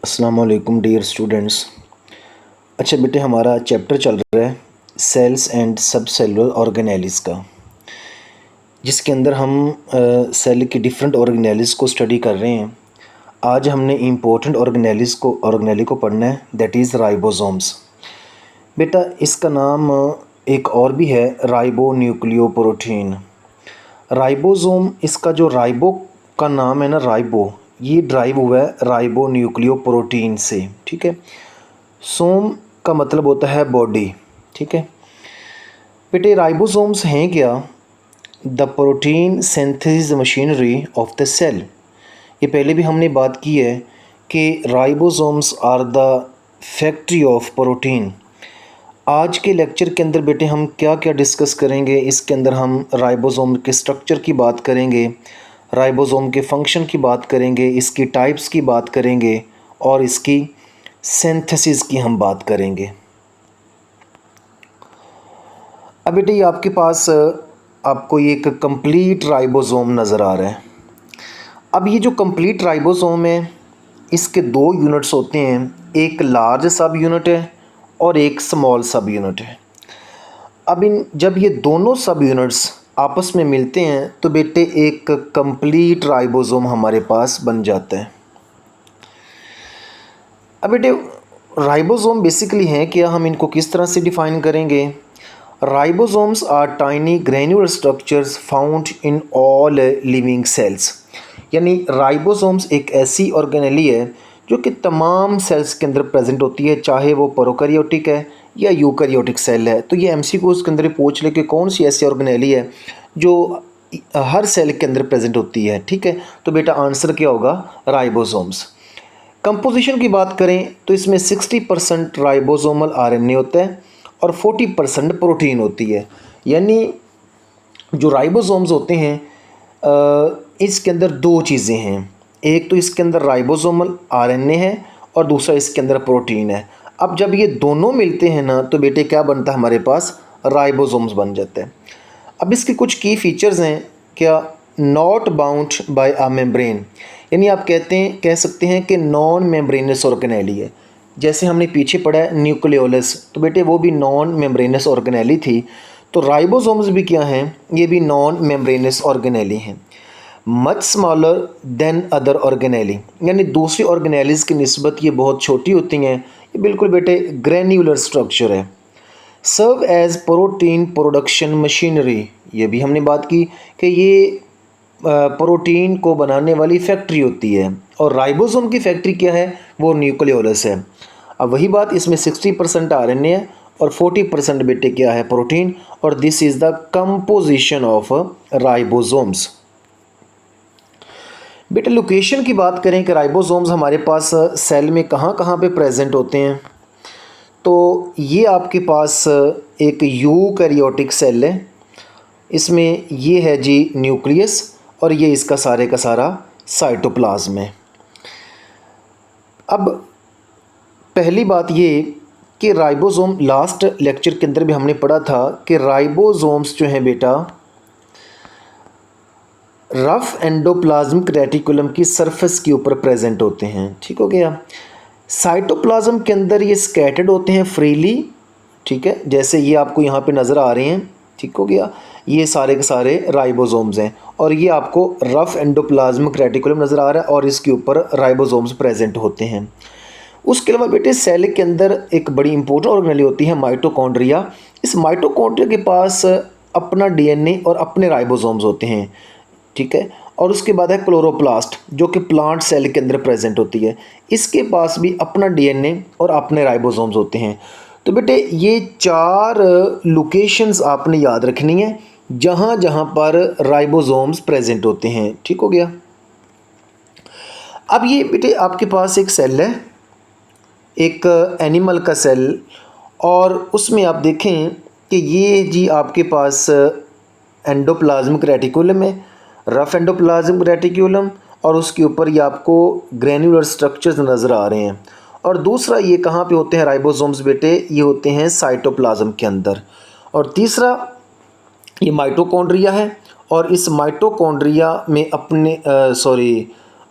अस्सलाम वालेकुम dear students. अच्छा बेटे, हमारा चैप्टर चल रहा है सेल्स एंड सब सेलुलर ऑर्गेनेलिस का, जिसके अंदर हम सेल की डिफरेंट ऑर्गेनेलिस को स्टडी कर रहे हैं। आज हमने इम्पोर्टेंट ऑर्गेनेली को पढ़ना है, दैट इज़ राइबोसोम्स। बेटा इसका नाम एक और भी है, राइबो न्यूक्लियोप्रोटीन। राइबोसोम, इसका जो राइबो का नाम है ना, राइबो, ये ड्राइव हुआ है राइबो न्यूक्लियोप्रोटीन से। ठीक है, सोम का मतलब होता है बॉडी। ठीक है बेटे, राइबोसोम्स हैं क्या? The protein synthesis machinery of the cell. ये पहले भी हमने बात की है कि ribosomes are the factory of protein. आज के लेक्चर के अंदर बेटे हम क्या क्या डिस्कस करेंगे, इसके अंदर हम राइबोसोम के स्ट्रक्चर की बात करेंगे, राइबोसोम के फंक्शन की बात करेंगे, इसकी टाइप्स की बात करेंगे और इसकी सिंथेसिस की हम बात करेंगे। अब बेटे ये आपके पास आपको एक कंप्लीट राइबोसोम नज़र आ रहा है। अब ये जो कंप्लीट राइबोसोम है, इसके दो यूनिट्स होते हैं, एक लार्ज सब यूनिट है और एक स्मॉल सब यूनिट है। अब जब ये दोनों सब यूनिट्स आपस में मिलते हैं तो बेटे एक कंप्लीट राइबोसोम हमारे पास बन जाता है। अब बेटे राइबोसोम बेसिकली हैं क्या, हम इनको किस तरह से डिफ़ाइन करेंगे? Ribosomes are tiny granular structures found in all living cells. यानी राइबोसोम्स एक ऐसी ऑर्गेनेली है जो कि तमाम सेल्स के अंदर प्रेजेंट होती है, चाहे वो प्रोकैरियोटिक है या यूकैरियोटिक सेल है। तो ये एमसीक्यू उसके अंदर पूछ ले कि कौन सी ऐसी ऑर्गेनेली है जो हर सेल के अंदर प्रेजेंट होती है। ठीक है, तो बेटा आंसर क्या होगा? राइबोसोम्स। कंपोजिशन की बात करें तो इसमें 60% राइबोसोमल आरएनए होता है और 40% प्रोटीन होती है। यानी जो राइबोसोम्स होते हैं इसके अंदर दो चीज़ें हैं, एक तो इसके अंदर राइबोसोमल आरएनए है और दूसरा इसके अंदर प्रोटीन है। अब जब ये दोनों मिलते हैं ना तो बेटे क्या बनता है हमारे पास? राइबोसोम्स बन जाते हैं। अब इसके कुछ की फीचर्स हैं क्या? Not bound by a membrane, यानी आप कह सकते हैं कि नॉन मेम्ब्रेनस ऑर्गेनेली है। जैसे हमने पीछे पढ़ा है न्यूक्लियोलस, तो बेटे वो भी नॉन मेम्ब्रेनस ऑर्गेनेली थी। तो राइबोसोम्स भी क्या हैं? ये भी नॉन मेम्ब्रेनस ऑर्गेनेली हैं। Much smaller than other organelle, यानी दूसरी ऑर्गेनेलीज़ की निस्बत ये बहुत छोटी होती हैं। ये बिल्कुल बेटे ग्रैन्युलर स्ट्रक्चर है। Serve as protein production machinery, ये भी हमने बात की कि ये प्रोटीन को बनाने वाली फैक्ट्री होती है। और राइबोसोम की फैक्ट्री क्या है? वो न्यूक्लियोलस है। अब वही बात, इसमें 60% आरएनए है और 40% बेटे क्या है? प्रोटीन। और this is the composition of ribosomes. बेटे लोकेशन की बात करें कि राइबोसोम्स हमारे पास सेल में कहाँ कहाँ पे प्रेजेंट होते हैं, तो ये आपके पास एक यूकैरियोटिक सेल है, इसमें ये है जी न्यूक्लियस और ये इसका सारे का सारा साइटोप्लाज्म है। अब पहली बात ये कि राइबोसोम, लास्ट लेक्चर के अंदर भी हमने पढ़ा था कि राइबोसोम्स जो हैं बेटा रफ एंडोप्लाज्मिक रेटिकुलम की सरफेस के ऊपर प्रेजेंट होते हैं। ठीक हो गया। साइटोप्लाज्म के अंदर ये स्कैटर्ड होते हैं फ्रीली। ठीक है, जैसे ये आपको यहाँ पे नज़र आ रहे हैं। ठीक हो गया, ये सारे के सारे राइबोसोम्स हैं और ये आपको रफ एंडोप्लाज्मिक रेटिकुलम नज़र आ रहा है और इसके ऊपर राइबोसोम्स प्रेजेंट होते हैं। उसके अलावा बेटे सेल के अंदर एक बड़ी इंपॉर्टेंट ऑर्गेनेली होती है माइटोकॉन्ड्रिया। इस माइटोकॉन्ड्रिया के पास अपना डीएनए और अपने राइबोसोम्स होते हैं। ठीक है, और उसके बाद है क्लोरोप्लास्ट जो कि प्लांट सेल के अंदर प्रेजेंट होती है, इसके पास भी अपना डीएनए और अपने राइबोसोम्स होते हैं। तो बेटे ये 4 लोकेशंस आपने याद रखनी है जहाँ जहाँ पर राइबोसोम्स प्रेजेंट होते हैं। ठीक हो गया। अब ये बेटे आपके पास एक सेल है, एक एनिमल का सेल, और उसमें आप देखें कि ये जी आपके पास एंडोप्लाज्मिक रेटिकुलम है, रफ एंडोप्लाज्मिक रेटिकुलम, और उसके ऊपर ये आपको ग्रैन्युलर स्ट्रक्चर्स नज़र आ रहे हैं। और दूसरा ये कहाँ पे होते हैं राइबोसोम्स बेटे? ये होते हैं साइटोप्लाज्म के अंदर। और तीसरा ये माइटोकॉन्ड्रिया है और इस माइटोकॉन्ड्रिया में अपने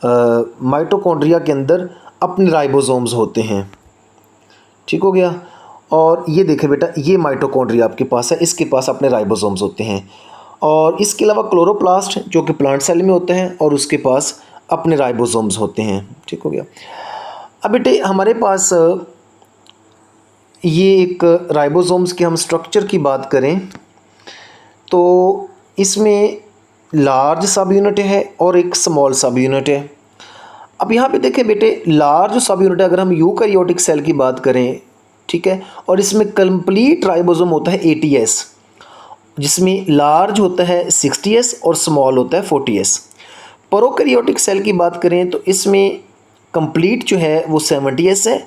माइटोकॉन्ड्रिया के अंदर अपने राइबोसोम्स होते हैं। ठीक हो गया। और ये देखें बेटा, ये माइटोकॉन्ड्रिया आपके पास है, इसके पास अपने राइबोसोम्स होते हैं। और इसके अलावा क्लोरोप्लास्ट जो कि प्लांट सेल में होते हैं और उसके पास अपने राइबोसोम्स होते हैं। ठीक हो गया। अब बेटे हमारे पास ये एक राइबोसोम्स के हम स्ट्रक्चर की बात करें तो इसमें लार्ज सब यूनिट है और एक स्मॉल सब यूनिट है। अब यहाँ पे देखें बेटे, लार्ज सब यूनिट अगर हम यूकैरियोटिक सेल की बात करें, ठीक है, और इसमें कंप्लीट राइबोसोम होता है 80S, जिसमें लार्ज होता है 60S और स्मॉल होता है 40S। प्रोकैरियोटिक सेल की बात करें तो इसमें कंप्लीट जो है वो 70S है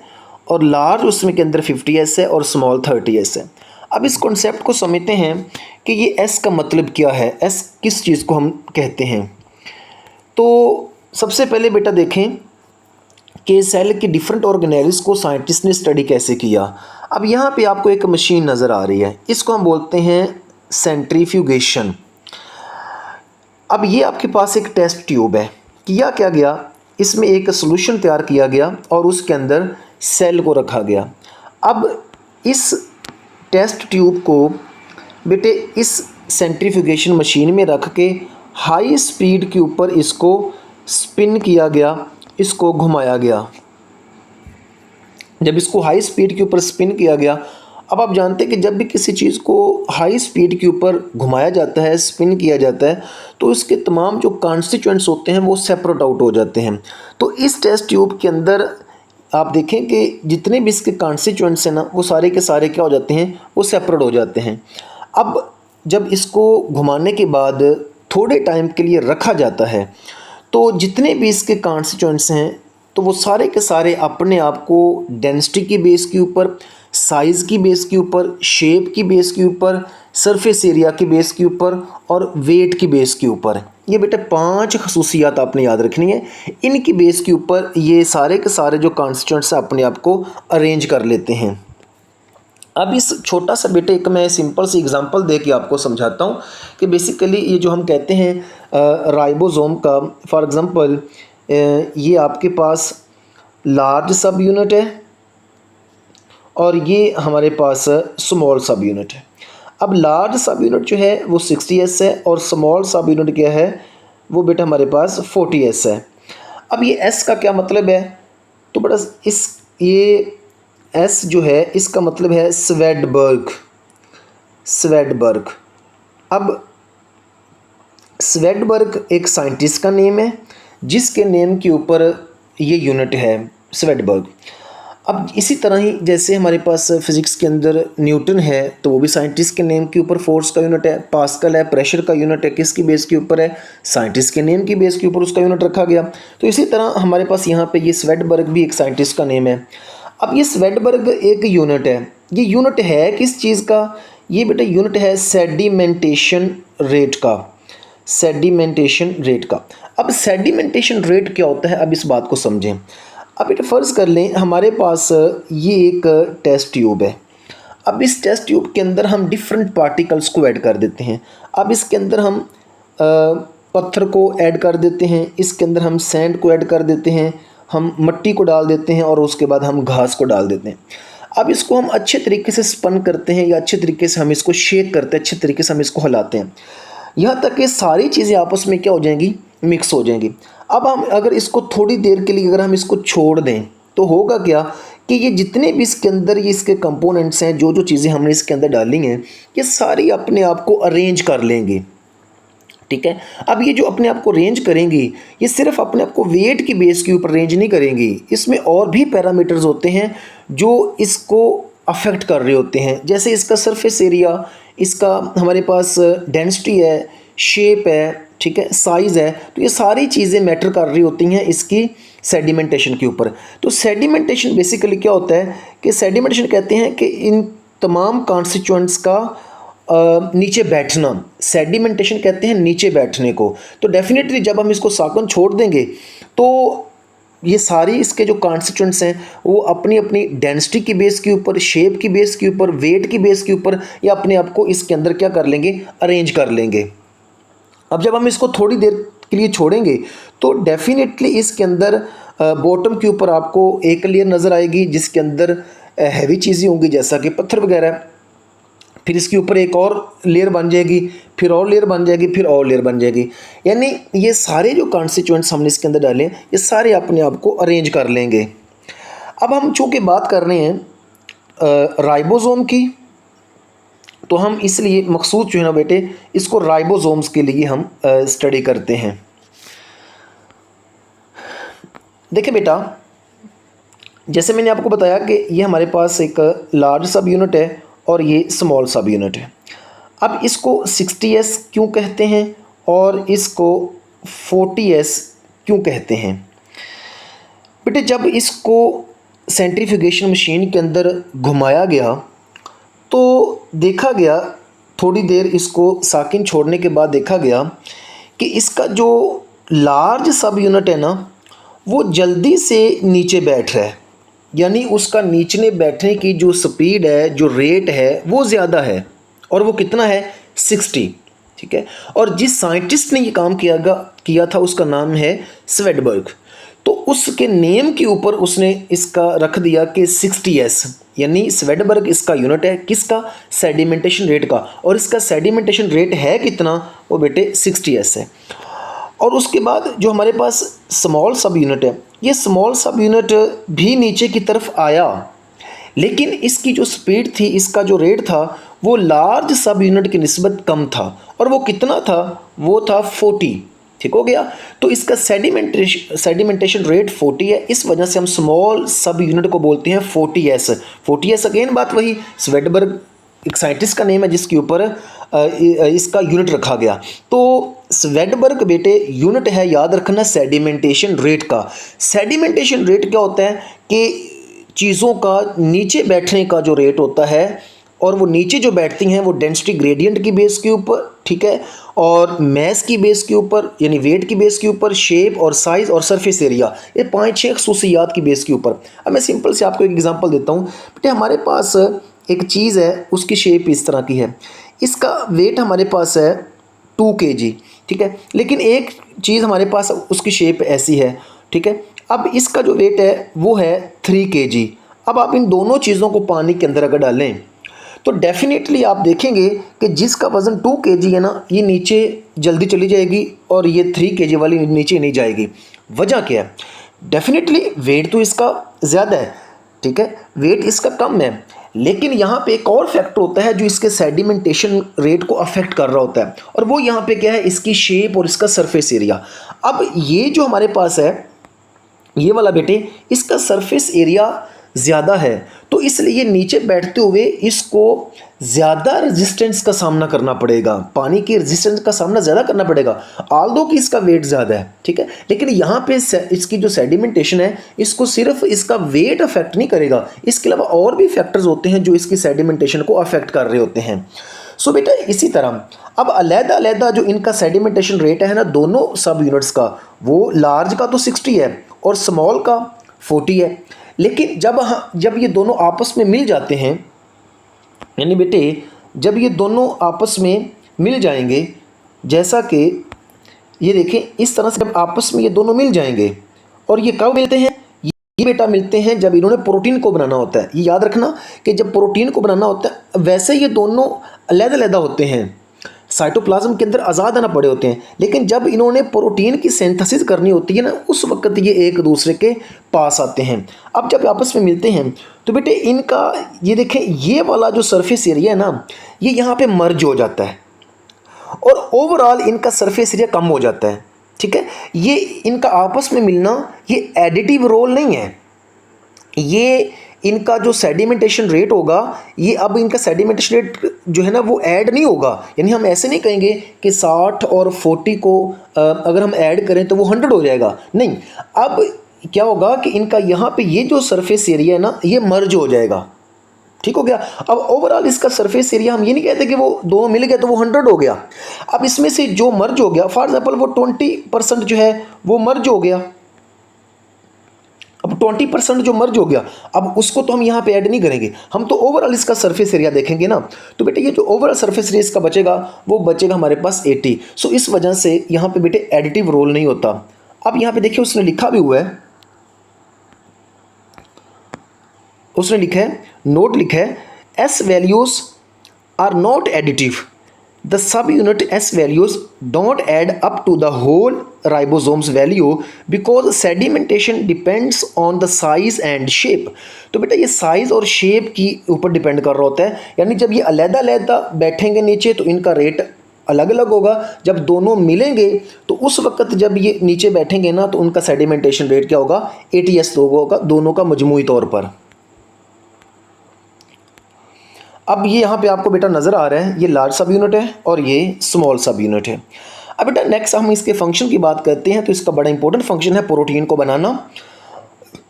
और लार्ज उसमें के अंदर 50S है और स्मॉल 30S है। अब इस कॉन्सेप्ट को समझते हैं कि ये S का मतलब क्या है, S किस चीज़ को हम कहते हैं। तो सबसे पहले बेटा देखें कि सेल के डिफरेंट ऑर्गेनेल्स को साइंटिस्ट ने स्टडी कैसे किया। अब यहाँ पे आपको एक मशीन नज़र आ रही है, इसको हम बोलते हैं सेंट्रीफ्यूगेशन। अब ये आपके पास एक टेस्ट ट्यूब है। किया क्या गया, इसमें एक सॉल्यूशन तैयार किया गया और उसके अंदर सेल को रखा गया। अब इस टेस्ट ट्यूब को बेटे इस सेंट्रीफ्यूगेशन मशीन में रख के हाई स्पीड के ऊपर इसको स्पिन किया गया, इसको घुमाया गया। जब इसको हाई स्पीड के ऊपर स्पिन किया गया, अब आप जानते हैं कि जब भी किसी चीज़ को हाई स्पीड के ऊपर घुमाया जाता है, स्पिन किया जाता है, तो इसके तमाम जो कॉन्स्टिट्यूएंट्स होते हैं वो सेपरेट आउट हो जाते हैं। तो इस टेस्ट ट्यूब के अंदर आप देखें कि जितने भी इसके कॉन्स्टिट्यूएंट्स हैं ना, वो सारे के सारे क्या हो जाते हैं, वो सेपरेट हो जाते हैं। अब जब इसको घुमाने के बाद थोड़े टाइम के लिए रखा जाता है तो जितने भी इसके कॉन्स्टिट्यूएंट्स हैं तो वो सारे के सारे अपने आप को डेंसिटी की बेस के ऊपर, साइज़ की बेस के ऊपर, शेप की बेस के ऊपर, सरफेस एरिया की बेस के ऊपर और वेट की बेस के ऊपर, ये बेटे 5 खसूसियात आपने याद रखनी है। इनकी बेस के ऊपर ये सारे के सारे जो कॉन्स्टिट्यूएंट्स अपने आप को अरेंज कर लेते हैं। अब इस छोटा सा बेटे एक मैं सिंपल सी एग्जांपल दे के आपको समझाता हूँ कि बेसिकली ये जो हम कहते हैं राइबोसोम का, फॉर एग्जांपल ये आपके पास लार्ज सब यूनिट है और ये हमारे पास स्मॉल सब यूनिट है। अब लार्ज सब यूनिट जो है वो 60S है और स्मॉल सब यूनिट क्या है, वो बेटा हमारे पास 40S है। अब ये S का क्या मतलब है, तो बेटा ये S जो है इसका मतलब है स्वेडबर्ग। अब स्वेडबर्ग एक साइंटिस्ट का नेम है जिसके नेम के ऊपर ये यूनिट है, स्वेडबर्ग। अब इसी तरह ही जैसे हमारे पास फिज़िक्स के अंदर न्यूटन है तो वो भी साइंटिस्ट के नेम के ऊपर फोर्स का यूनिट है, पास्कल है प्रेशर का यूनिट है, किसकी बेस के ऊपर है, साइंटिस्ट के नेम की बेस के ऊपर उसका यूनिट रखा गया। तो इसी तरह हमारे पास यहाँ पे ये स्वेडबर्ग भी एक साइंटिस्ट का नेम है। अब ये स्वेडबर्ग एक यूनिट है, ये यूनिट है किस चीज़ का, ये बेटा यूनिट है सेडिमेंटेशन रेट का, सेडिमेंटेशन रेट का। अब सेडिमेंटेशन रेट क्या होता है, अब इस बात को समझें। अब बेटा फ़र्ज़ कर लें हमारे पास ये एक टेस्ट ट्यूब है। अब इस टेस्ट ट्यूब के अंदर हम डिफरेंट पार्टिकल्स को ऐड कर देते हैं। अब इसके अंदर हम पत्थर को ऐड कर देते हैं, इसके अंदर हम सैंड को ऐड कर देते हैं, हम मिट्टी को डाल देते हैं और उसके बाद हम घास को डाल देते हैं। अब इसको हम अच्छे तरीके से स्पन करते हैं या अच्छे तरीके से हम इसको शेक करते हैं, अच्छे तरीके से हम इसको हिलाते हैं, यहाँ तक कि सारी चीज़ें आपस में क्या हो जाएंगी, मिक्स हो जाएंगी। अब हम अगर इसको थोड़ी देर के लिए अगर हम इसको छोड़ दें तो होगा क्या कि ये जितने भी इसके अंदर ये इसके कंपोनेंट्स हैं, जो जो चीज़ें हमने इसके अंदर डाली हैं, ये सारी अपने आप को अरेंज कर लेंगी। ठीक है। अब ये जो अपने आप को रेंज करेंगी, ये सिर्फ अपने आप को वेट की बेस के ऊपर रेंज नहीं करेंगी, इसमें और भी पैरामीटर्स होते हैं जो इसको अफेक्ट कर रहे होते हैं। जैसे इसका सरफेस एरिया, इसका हमारे पास डेंसिटी है, शेप है, ठीक है, साइज़ है, तो ये सारी चीज़ें मैटर कर रही होती हैं इसकी सेडिमेंटेशन के ऊपर। तो सेडिमेंटेशन बेसिकली क्या होता है कि सेडिमेंटेशन कहते हैं कि इन तमाम कॉन्स्टिट्यूएंट्स का नीचे बैठना, सेडिमेंटेशन कहते हैं नीचे बैठने को। तो डेफिनेटली जब हम इसको साकन छोड़ देंगे तो ये सारी इसके जो कॉन्स्टिट्यूएंट्स हैं वो अपनी अपनी डेंसिटी की बेस के ऊपर, शेप की बेस के ऊपर, वेट की बेस के ऊपर या अपने आप को इसके अंदर क्या कर लेंगे, अरेंज कर लेंगे। अब जब हम इसको थोड़ी देर के लिए छोड़ेंगे तो डेफिनेटली इसके अंदर बॉटम के ऊपर आपको एक लेयर नज़र आएगी जिसके अंदर हैवी चीज़ें होंगी जैसा कि पत्थर वगैरह। फिर इसके ऊपर एक और लेयर बन जाएगी, फिर और लेयर बन जाएगी, फिर और लेयर बन जाएगी। यानी ये सारे जो कॉन्स्टिट्यूएंट्स हमने इसके अंदर डाले ये सारे अपने आप को अरेंज कर लेंगे। अब हम चूँकि बात कर रहे हैं राइबोसोम की, तो हम इसलिए मखसूस जो है ना बेटे इसको राइबोसोम्स के लिए हम स्टडी करते हैं। देखिए बेटा, जैसे मैंने आपको बताया कि ये हमारे पास एक लार्ज सब यूनिट है और ये स्मॉल सब यूनिट है। अब इसको 60s क्यों कहते हैं और इसको 40s क्यों कहते हैं? बेटे जब इसको सेंट्रीफ्यूगेशन मशीन के अंदर घुमाया गया तो देखा गया, थोड़ी देर इसको साकिन छोड़ने के बाद देखा गया कि इसका जो लार्ज सब यूनिट है ना वो जल्दी से नीचे बैठ रहा है, यानी उसका नीचे बैठने की जो स्पीड है, जो रेट है वो ज़्यादा है, और वो कितना है 60। ठीक है, और जिस साइंटिस्ट ने ये काम किया था उसका नाम है स्वेडबर्ग। तो उसके नेम के ऊपर उसने इसका रख दिया कि 60s, यानी स्वेडबर्ग इसका यूनिट है किसका, सेडिमेंटेशन रेट का, और इसका सेडिमेंटेशन रेट है कितना, वो बेटे 60s है। और उसके बाद जो हमारे पास स्मॉल सब यूनिट है, ये स्मॉल सब यूनिट भी नीचे की तरफ आया, लेकिन इसकी जो स्पीड थी, इसका जो रेट था वो लार्ज सब यूनिट की निस्बत कम था, और वो कितना था, वो था 40। ठीक हो गया, तो इसका सेडिमेंटेशन रेट 40 है, इस वजह से हम स्मॉल सब यूनिट को बोलते हैं 40s। 40s अगेन बात वही, स्वेडबर्ग एक साइंटिस्ट का नेम है जिसके ऊपर इसका यूनिट रखा गया। तो स्वेडबर्ग बेटे यूनिट है, याद रखना, सेडिमेंटेशन रेट का। सेडिमेंटेशन रेट क्या होता है कि चीज़ों का नीचे बैठने का जो रेट होता है, और वो नीचे जो बैठती हैं वो डेंसिटी ग्रेडियंट की बेस के ऊपर, ठीक है, और मैस की बेस के ऊपर, यानी वेट की बेस के ऊपर, शेप और साइज़ और सरफेस एरिया, ये 5-6 खसूसियात की बेस के ऊपर। अब मैं सिंपल से आपको एक एग्जांपल देता हूँ बेटे। हमारे पास एक चीज़ है, उसकी शेप इस तरह की है, इसका वेट हमारे पास है 2 kg, ठीक है, लेकिन एक चीज़ हमारे पास उसकी शेप ऐसी है, ठीक है। अब इसका जो वेट है वो है 3 kg। अब आप इन दोनों चीज़ों को पानी के अंदर अगर डालें तो डेफिनेटली आप देखेंगे कि जिसका वज़न 2 kg है ना, ये नीचे जल्दी चली जाएगी, और ये 3 kg वाली नीचे नहीं जाएगी। वजह क्या है? डेफिनेटली वेट तो इसका ज़्यादा है, ठीक है, वेट इसका कम है, लेकिन यहाँ पे एक और फैक्टर होता है जो इसके सेडिमेंटेशन रेट को अफेक्ट कर रहा होता है, और वो यहाँ पे क्या है, इसकी शेप और इसका सरफेस एरिया। अब ये जो हमारे पास है ये वाला बेटे, इसका सरफेस एरिया ज़्यादा है, तो इसलिए नीचे बैठते हुए इसको ज़्यादा रेजिस्टेंस का सामना करना पड़ेगा, पानी की रेजिस्टेंस का सामना ज़्यादा करना पड़ेगा, आल्दो कि इसका वेट ज़्यादा है, ठीक है। लेकिन यहाँ पे इसकी जो सेडिमेंटेशन है, इसको सिर्फ इसका वेट अफेक्ट नहीं करेगा, इसके अलावा और भी फैक्टर्स होते हैं जो इसकी सेडिमेंटेशन को अफेक्ट कर रहे होते हैं। सो बेटा इसी तरह अब अलग-अलग जो इनका सेडिमेंटेशन रेट है ना दोनों सब यूनिट्स का, वो लार्ज का तो 60 है और स्मॉल का 40 है, लेकिन जब ये दोनों आपस में मिल जाते हैं, यानी बेटे जब ये दोनों आपस में मिल जाएंगे, जैसा कि ये देखें इस तरह से जब आपस में ये दोनों मिल जाएंगे, और ये कब मिलते हैं, ये बेटा मिलते हैं जब इन्होंने प्रोटीन को बनाना होता है। ये याद रखना कि जब प्रोटीन को बनाना होता है, वैसे ये दोनों अलग-अलग होते हैं, साइटोप्लाज्म के अंदर आज़ाद आना पड़े होते हैं, लेकिन जब इन्होंने प्रोटीन की सिंथेसिस करनी होती है ना, उस वक्त ये एक दूसरे के पास आते हैं। अब जब आपस में मिलते हैं तो बेटे इनका ये देखें, ये वाला जो सरफेस एरिया है ना, ये यहाँ पे मर्ज हो जाता है, और ओवरऑल इनका सरफेस एरिया कम हो जाता है, ठीक है। ये इनका आपस में मिलना ये एडिटिव रोल नहीं है, ये इनका जो सेडिमेंटेशन रेट होगा, ये अब इनका सेडिमेंटेशन रेट जो है ना वो ऐड नहीं होगा, यानी हम ऐसे नहीं कहेंगे कि 60 और 40 को अगर हम ऐड करें तो वो 100 हो जाएगा, नहीं। अब क्या होगा कि इनका यहाँ पे ये जो सरफेस एरिया है ना, ये मर्ज हो जाएगा, ठीक हो गया। अब ओवरऑल इसका सरफेस एरिया हम ये नहीं कहते कि वो दो मिल गए तो वो 100 हो गया। अब इसमें से जो मर्ज हो गया, फॉर एग्जाम्पल वो 20% जो है वो मर्ज हो गया, अब 20% जो मर्ज हो गया, अब उसको तो हम यहाँ पे ऐड नहीं करेंगे, हम तो ओवरऑल इसका सरफेस एरिया देखेंगे ना। तो बेटे ये जो ओवरऑल सरफेस एरिया इसका बचेगा वो बचेगा हमारे पास 80। सो इस वजह से यहाँ पे बेटे एडिटिव रोल नहीं होता। अब यहाँ पे देखिए उसने लिखा भी हुआ है, उसने लिखा है, नोट लिखा है, S values are not additive, the subunit S values don't add up to the whole ribosomes value because sedimentation depends on the size and shape. तो बेटा ये साइज और शेप की ऊपर डिपेंड कर रहा होता है, यानी जब ये अलग अलग बैठेंगे नीचे तो इनका रेट अलग अलग होगा, जब दोनों मिलेंगे तो उस वक्त जब ये नीचे बैठेंगे ना तो उनका सेडिमेंटेशन रेट क्या होगा, ATS होगा दोनों का मजमूई तौर पर। अब ये यहाँ पे आपको बेटा नज़र आ रहा है, ये लार्ज सब यूनिट है और ये स्मॉल सब यूनिट है। अब बेटा नेक्स्ट हम इसके फंक्शन की बात करते हैं, तो इसका बड़ा इंपॉर्टेंट फंक्शन है प्रोटीन को बनाना।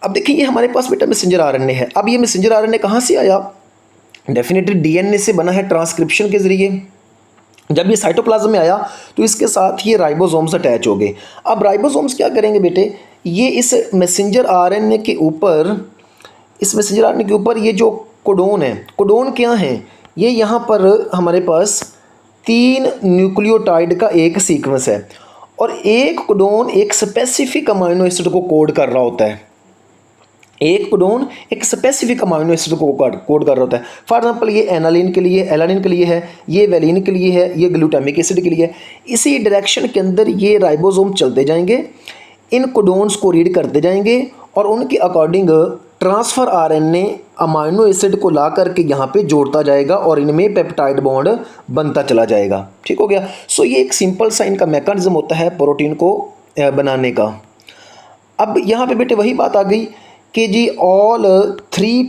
अब देखिए ये हमारे पास बेटा मैसेंजर RNA है। अब ये मैसेंजर RNA कहाँ से आया, डेफिनेटली DNA से बना है ट्रांसक्रिप्शन के ज़रिए। जब ये साइटोप्लाज्म में आया तो इसके साथ ये राइबोसोम्स अटैच हो गए। अब राइबोसोम्स क्या करेंगे बेटे, ये इस मैसेंजर RNA के ऊपर, इस मैसेंजर RNA के ऊपर ये जो कोडोन है, कोडोन क्या है, ये यहाँ पर हमारे पास 3 न्यूक्लियोटाइड का एक सीक्वेंस है और एक कोडोन एक स्पेसिफिक अमाइनो एसिड को कोड कर रहा होता है। एक कोडोन एक स्पेसिफिक अमाइनो एसिड को कोड कर रहा होता है। फॉर एग्जांपल ये एनालिन के लिए, एलानिन के लिए है, ये वेलिन के लिए है, ये ग्लूटामिक एसिड के लिए है। इसी डायरेक्शन के अंदर ये राइबोसोम चलते जाएंगे, इन कोडोन्स को रीड करते जाएंगे और उनके according transfer RNA amino acid को ला करके यहाँ पे जोड़ता जाएगा और इनमें पेप्टाइड बॉन्ड बनता चला जाएगा। ठीक हो गया। सो ये एक सिंपल सा इनका मैकेनिज्म होता है प्रोटीन को बनाने का। अब यहाँ पे बेटे वही बात आ गई कि जी all three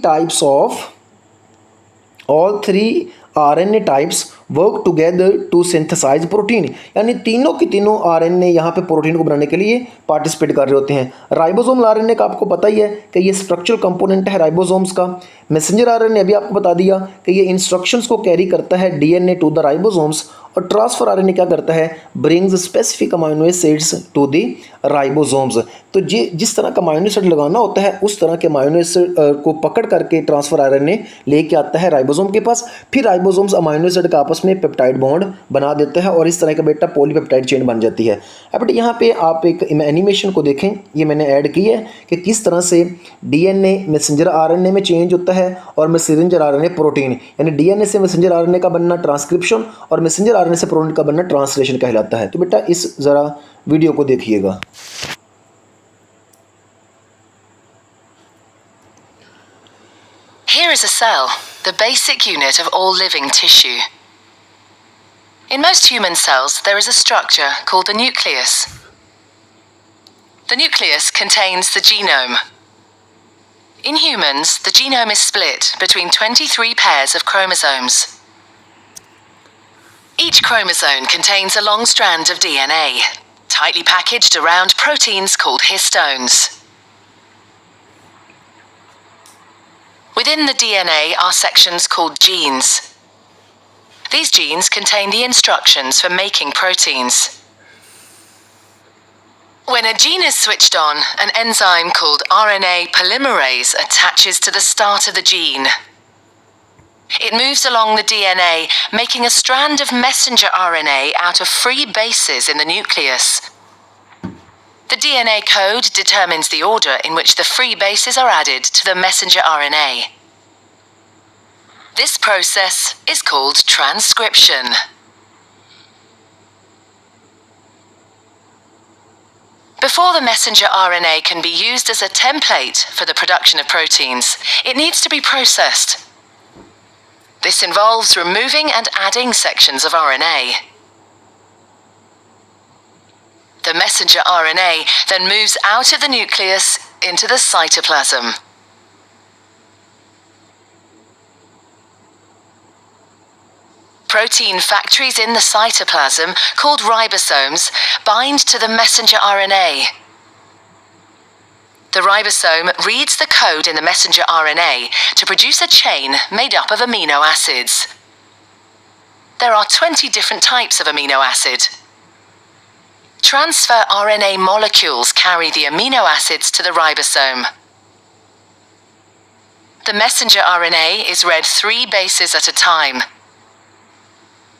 RNA types work together to synthesize protein, यानी तीनों की तीनों RNA यहाँ पे प्रोटीन को बनाने के लिए पार्टिसिपेट कर रहे होते हैं। राइबोसोमल RNA का आपको पता ही है कि ये स्ट्रक्चरल कंपोनेंट है राइबोसोम्स का। मैसेंजर RNA अभी आपको बता दिया कि ये इंस्ट्रक्शंस को कैरी करता है DNA टू द राइबोसोम्स, और ट्रांसफर RNA क्या करता है, brings specific amino acids to the ribosomes. तो जिस तरह का अमाइनो एसिड लगाना होता है उस तरह के अमाइनो एसिड को पकड़ करके ट्रांसफर RNA लेके आता है राइबोसोम के पास, फिर राइबोसोम्स अमाइनो एसिड का आपस में पेप्टाइड बॉन्ड बना देते हैं और इस तरह का बेटा पॉलीपेप्टाइड चेन बन जाती है। अब बेटा यहाँ पे आप एक एनिमेशन को देखें, ये मैंने ऐड की है कि किस तरह से DNA मैसेंजर RNA में चेंज होता है और मैसेंजर RNA प्रोटीन, यानी DNA से मैसेंजर RNA का बनना ट्रांसक्रिप्शन और मैसेंजर RNA से प्रोटीन का बनना ट्रांसलेशन कहलाता है। तो बेटा इस ज़रा वीडियो को देखिएगा। Here is a cell, the basic unit of all living tissue. In most human cells, there is a structure called the nucleus. The nucleus contains the genome. In humans, the genome is split between 23 pairs of chromosomes. Each chromosome contains a long strand of DNA, tightly packaged around proteins called histones. Within the DNA are sections called genes. These genes contain the instructions for making proteins. When a gene is switched on, an enzyme called RNA polymerase attaches to the start of the gene. It moves along the DNA, making a strand of messenger RNA out of free bases in the nucleus. The DNA code determines the order in which the free bases are added to the messenger RNA. This process is called transcription. Before the messenger RNA can be used as a template for the production of proteins, it needs to be processed. This involves removing and adding sections of RNA. The messenger RNA then moves out of the nucleus into the cytoplasm. Protein factories in the cytoplasm, called ribosomes, bind to the messenger RNA. The ribosome reads the code in the messenger RNA to produce a chain made up of amino acids. There are 20 different types of amino acid. Transfer RNA molecules carry the amino acids to the ribosome. the messenger RNA is read 3 bases at a time.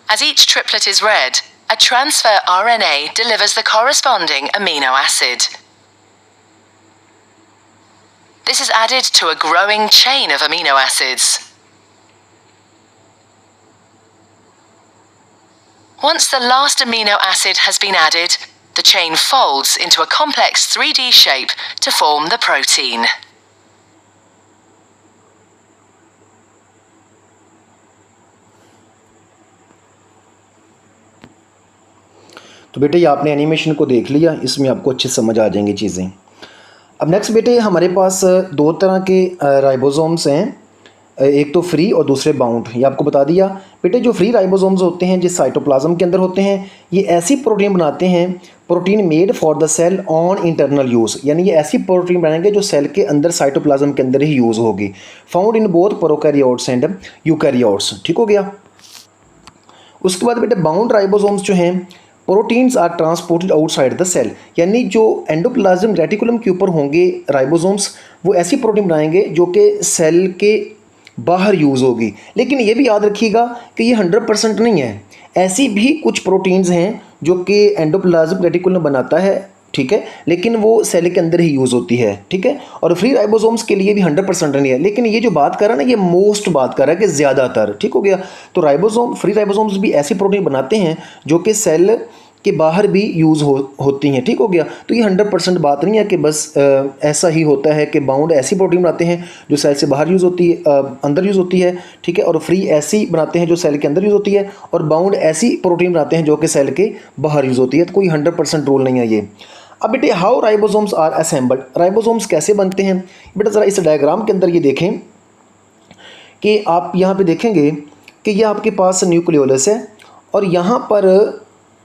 As each triplet is read, a transfer RNA delivers the corresponding amino acid. This is added to a growing chain of amino acids. Once the last amino acid has been added, the chain folds into a complex 3D shape to form the protein. तो बेटे ये आपने animation को देख लिया, इसमें आपको अच्छे समझ आ जाएंगी चीज़ें। अब नेक्स्ट बेटे हमारे पास दो तरह के राइबोसोम्स हैं, एक तो फ्री और दूसरे बाउंड। ये आपको बता दिया बेटे। जो फ्री राइबोसोम्स होते हैं जिस साइटोप्लाज्म के अंदर होते हैं, ये ऐसी प्रोटीन बनाते हैं, protein made for the cell on internal use, यानी ये ऐसी प्रोटीन बनाएंगे जो सेल के अंदर साइटोप्लाज्म के अंदर ही यूज़ होगी। Found in both prokaryotes and eukaryotes, ठीक हो गया। उसके बाद बेटे बाउंड राइबोसोम्स जो हैं, proteins are transported outside the cell, यानी जो एंडोप्लाज्म रेटिकुलम के ऊपर होंगे राइबोसोम्स, वो ऐसी प्रोटीन बनाएंगे जो कि सेल के बाहर यूज़ होगी। लेकिन ये भी याद रखिएगा कि ये 100% नहीं है, ऐसी भी कुछ प्रोटीन्स हैं जो कि एंडोप्लाज्म रेटिकुलम बनाता है, ठीक है, लेकिन वो सेल के अंदर ही यूज़ होती है, ठीक है। और फ्री राइबोसोम्स के लिए भी 100% नहीं है, लेकिन ये जो बात कर रहा है ना, ये मोस्ट बात कर रहा है कि ज़्यादातर, ठीक हो गया। तो राइबोसोम, फ्री राइबोसोम्स भी ऐसी प्रोटीन बनाते हैं जो कि सेल के बाहर भी यूज़ होती हैं, ठीक हो गया। तो ये 100% बात नहीं है कि बस ऐसा ही होता है कि बाउंड ऐसी प्रोटीन बनाते हैं जो सेल से बाहर यूज़ होती है, अंदर यूज़ होती है, ठीक है, और फ्री ऐसी बनाते हैं जो सेल के अंदर यूज़ होती है, और बाउंड ऐसी प्रोटीन बनाते हैं जो कि सेल के बाहर यूज़ होती है। तो कोई 100% रूल नहीं है ये। अब बेटे how ribosomes are assembled, ribosomes कैसे बनते हैं बेटा, ज़रा इस डायग्राम के अंदर ये देखें कि आप यहाँ पे देखेंगे कि ये आपके पास न्यूक्लियोलस है, और यहाँ पर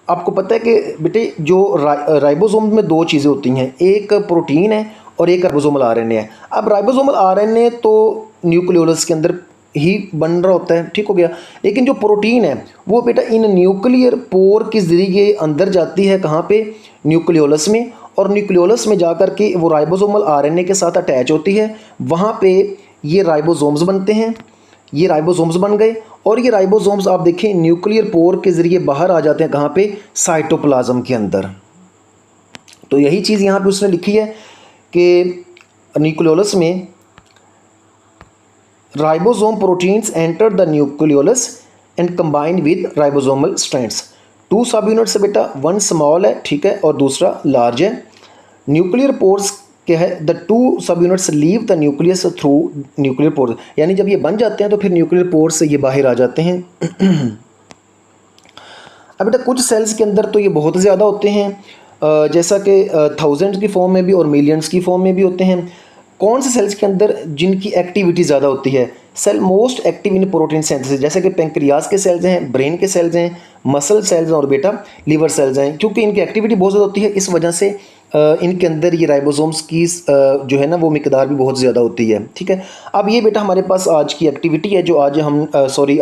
आपको पता है कि बेटे जो राइबोसोम में दो चीज़ें होती हैं, एक प्रोटीन है और एक राइबोसोमल आरएनए है। अब राइबोसोमल आरएनए तो न्यूक्लियोलस के अंदर ही बन रहा होता है, ठीक हो गया, लेकिन जो प्रोटीन है वो बेटा इन न्यूक्लियर पोर के ज़रिए अंदर जाती है, कहाँ पे, न्यूक्लियोलस में, और न्यूक्लियोलस में जा कर के वो राइबोसोमल आरएनए के साथ अटैच होती है, वहाँ पे ये राइबोसोम्स बनते हैं। ये राइबोसोम्स बन गए, और ये राइबोसोम्स आप देखें न्यूक्लियर पोर के ज़रिए बाहर आ जाते हैं, कहाँ पे, साइटोप्लाज्म के अंदर। तो यही चीज़ यहाँ पे उसने लिखी है कि न्यूक्लियोलस में ribosome proteins enter the nucleolus and combine with ribosomal strands. 2 सब यूनिट्स है बेटा, 1 स्मॉल है, ठीक है, और दूसरा लार्ज है। न्यूक्लियर पोर्स क्या है, द 2 सब units leave the nucleus through nuclear pores, यानी जब ये बन जाते हैं तो फिर न्यूक्लियर पोर्स से ये बाहर आ जाते हैं। अब बेटा कुछ सेल्स के अंदर तो ये बहुत ज़्यादा होते हैं, जैसा कि थाउजेंड्स की फॉर्म में भी और मिलियंस की फॉर्म में भी होते हैं। कौन से सेल्स के अंदर जिनकी एक्टिविटी ज़्यादा होती है, cell most active in protein synthesis, जैसे कि पेंक्रियाज के सेल्स हैं, ब्रेन के सेल्स हैं, मसल सेल्स हैं, और बेटा लीवर सेल्स हैं। क्योंकि इनकी एक्टिविटी बहुत ज़्यादा होती है, इस वजह से इनके अंदर ये राइबोसोम्स की जो है ना वो मिकदार भी बहुत ज़्यादा होती है, ठीक है। अब ये बेटा हमारे पास आज की एक्टिविटी है, जो आज हम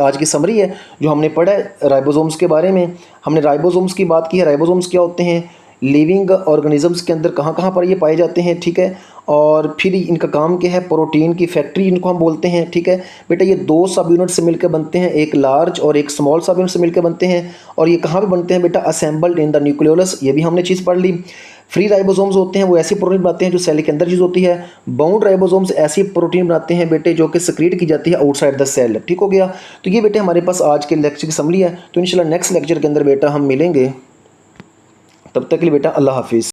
आज की समरी है जो हमने पढ़ा है राइबोसोम्स के बारे में। हमने राइबोसोम्स की बात की है, राइबोसोम्स क्या होते हैं, लिविंग ऑर्गेनिजम्स के अंदर कहाँ कहाँ पर ये पाए जाते हैं, ठीक है, और फिर इनका काम क्या है, प्रोटीन की फैक्ट्री इनको हम बोलते हैं, ठीक है। बेटा ये 2 सब यूनिट से मिलकर बनते हैं, एक लार्ज और एक स्मॉल सब यूनिट से मिलकर बनते हैं, और ये कहाँ पे बनते हैं बेटा, असेंबल्ड इन द न्यूक्लियोलस, ये भी हमने चीज़ पढ़ ली। फ्री राइबोसोम्स होते हैं वो ऐसी प्रोटीन बनाते हैं जो सेल के अंदर यूज़ होती है। बाउंड राइबोसोम्स ऐसी प्रोटीन बनाते हैं बेटे जो कि सिक्रीट की जाती है आउटसाइड द सेल, ठीक हो गया। तो ये बेटे हमारे पास आज के लेक्चर की समरी है। तो इंशाल्लाह नेक्स्ट लेक्चर के अंदर बेटा हम मिलेंगे, तब तक के लिए बेटा अल्लाह हाफिज़।